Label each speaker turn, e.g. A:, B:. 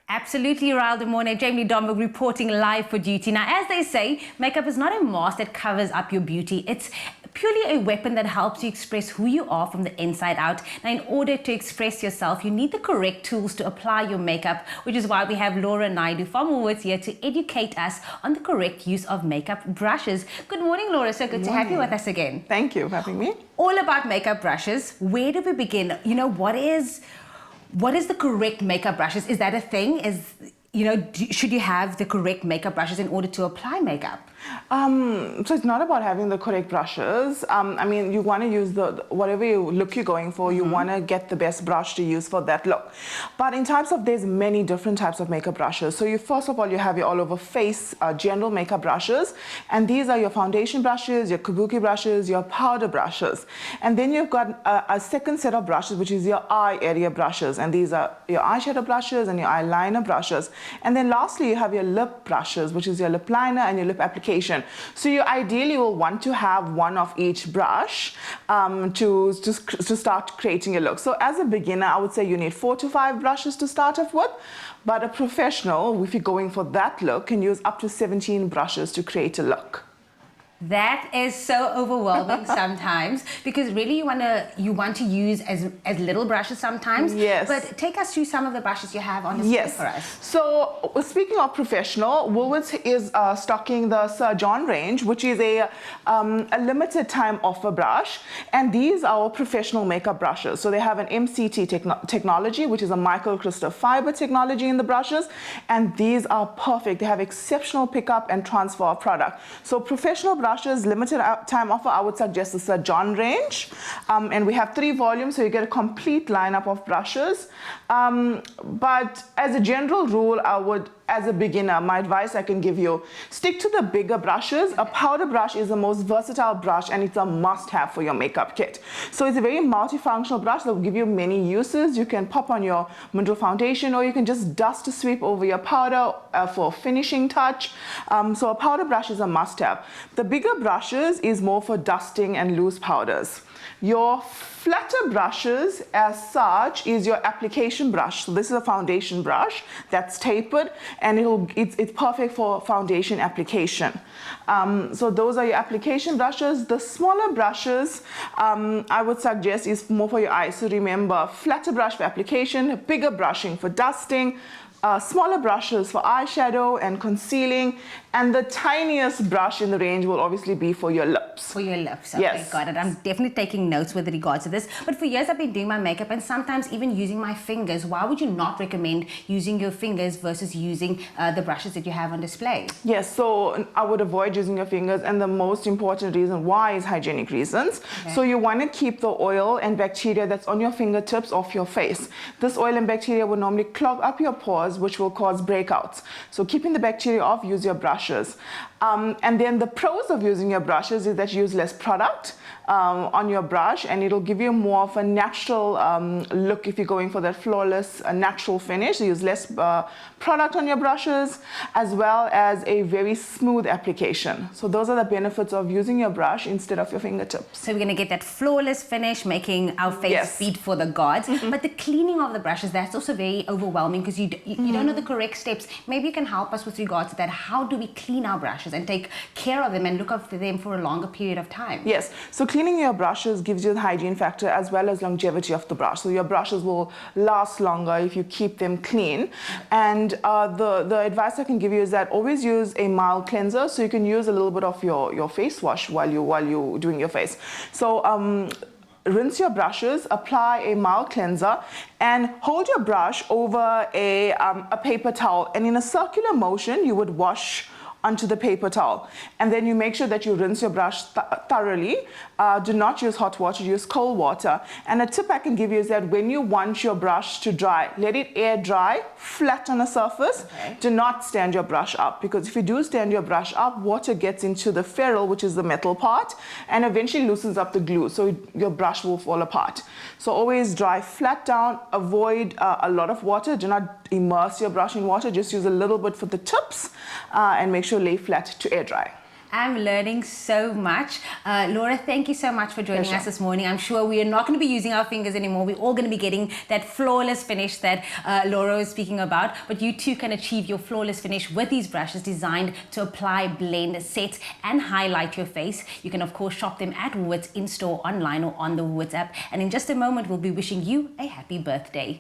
A: Absolutely, Ryle de Mornay, Jamie Domberg reporting live for duty. Now, as they say, makeup is not a mask that covers up your beauty. It's purely a weapon that helps you express who you are from the inside out. Now, in order to express yourself, you need the correct tools to apply your makeup, which is why we have Laura Naidu from Woolworths here to educate us on the correct use of makeup brushes. Good morning, Laura. So good to have you with us again.
B: Thank you for having me.
A: All about makeup brushes. Where do we begin? You know, what is the correct makeup brushes? Is that a thing? Should you have the correct makeup brushes in order to apply makeup?
B: So it's not about having the correct brushes. I mean, you want to use whatever look you're going for, you want to get the best brush to use for that look. But there's many different types of makeup brushes. So first of all, you have your all over face general makeup brushes. And these are your foundation brushes, your kabuki brushes, your powder brushes. And then you've got a second set of brushes, which is your eye area brushes. And these are your eyeshadow brushes and your eyeliner brushes. And then lastly, you have your lip brushes, which is your lip liner and your lip application. So you ideally will want to have one of each brush to start creating your look. So as a beginner, I would say you need 4 to 5 brushes to start off with. But a professional, if you're going for that look, can use up to 17 brushes to create a look.
A: That is so overwhelming sometimes, because really you want to use as little brushes sometimes.
B: Yes.
A: But take us through some of the brushes you have on display for us.
B: So speaking of professional, Woolworths is stocking the Sir John range, which is a limited time offer brush, and these are our professional makeup brushes. So they have an MCT technology, which is a microcrystal fiber technology in the brushes, and these are perfect. They have exceptional pickup and transfer of product. So professional brushes, limited time offer, I would suggest the Sir John range. And we have 3 volumes, so you get a complete lineup of brushes. But as a general rule, as a beginner, my advice I can give you, stick to the bigger brushes. A powder brush is the most versatile brush, and it's a must-have for your makeup kit. So it's a very multifunctional brush that will give you many uses. You can pop on your mineral foundation, or you can just dust a sweep over your powder for a finishing touch. So a powder brush is a must-have. The bigger brushes is more for dusting and loose powders. Your flatter brushes as such is your application brush. So this is a foundation brush that's tapered, and it's perfect for foundation application. So those are your application brushes. The smaller brushes I would suggest is more for your eyes. So remember, flatter brush for application, bigger brushing for dusting, smaller brushes for eyeshadow and concealing, and the tiniest brush in the range will obviously be for your lips.
A: For your lips, okay,
B: yes.
A: Got it. I'm definitely taking notes with regards to this. But for years I've been doing my makeup and sometimes even using my fingers. Why would you not recommend using your fingers versus using the brushes that you have on display?
B: Yes, so I would avoid using your fingers, and the most important reason why is hygienic reasons. Okay. So you want to keep the oil and bacteria that's on your fingertips off your face. This oil and bacteria will normally clog up your pores, which will cause breakouts. So keeping the bacteria off, use your brushes. And then the pros of using your brushes is that you use less product on your brush, and it'll give you more of a natural look if you're going for that flawless natural finish. So use less product on your brushes, as well as a very smooth application. So those are the benefits of using your brush instead of your fingertips.
A: So we're going to get that flawless finish, making our face beat for the gods. But the cleaning of the brushes, that's also very overwhelming, because you don't know the correct steps. Maybe you can help us with regards to that. How do we clean our brushes and take care of them and look after them for a longer period of time?
B: Yes, so cleaning your brushes gives you the hygiene factor as well as longevity of the brush. So your brushes will last longer if you keep them clean. And the advice I can give you is that always use a mild cleanser, so you can use a little bit of your face wash while you're doing your face. So rinse your brushes, apply a mild cleanser, and hold your brush over a paper towel, and in a circular motion you would wash onto the paper towel. And then you make sure that you rinse your brush thoroughly. Do not use hot water, use cold water. And a tip I can give you is that when you want your brush to dry, let it air dry, flat on a surface. Okay. Do not stand your brush up, because if you do stand your brush up, water gets into the ferrule, which is the metal part, and eventually loosens up the glue, so your brush will fall apart. So always dry flat down, avoid a lot of water. Do not immerse your brush in water, just use a little bit for the tips, and make sure lay flat to air dry.
A: I'm learning so much. Laura, thank you so much for joining
B: Pleasure.
A: us this morning. I'm sure we are not going to be using our fingers anymore. We're all going to be getting that flawless finish that Laura was speaking about. But you too can achieve your flawless finish with these brushes designed to apply, blend, set, and highlight your face. You can, of course, shop them at Woolworths in-store, online, or on the Woolworths app. And in just a moment, we'll be wishing you a happy birthday.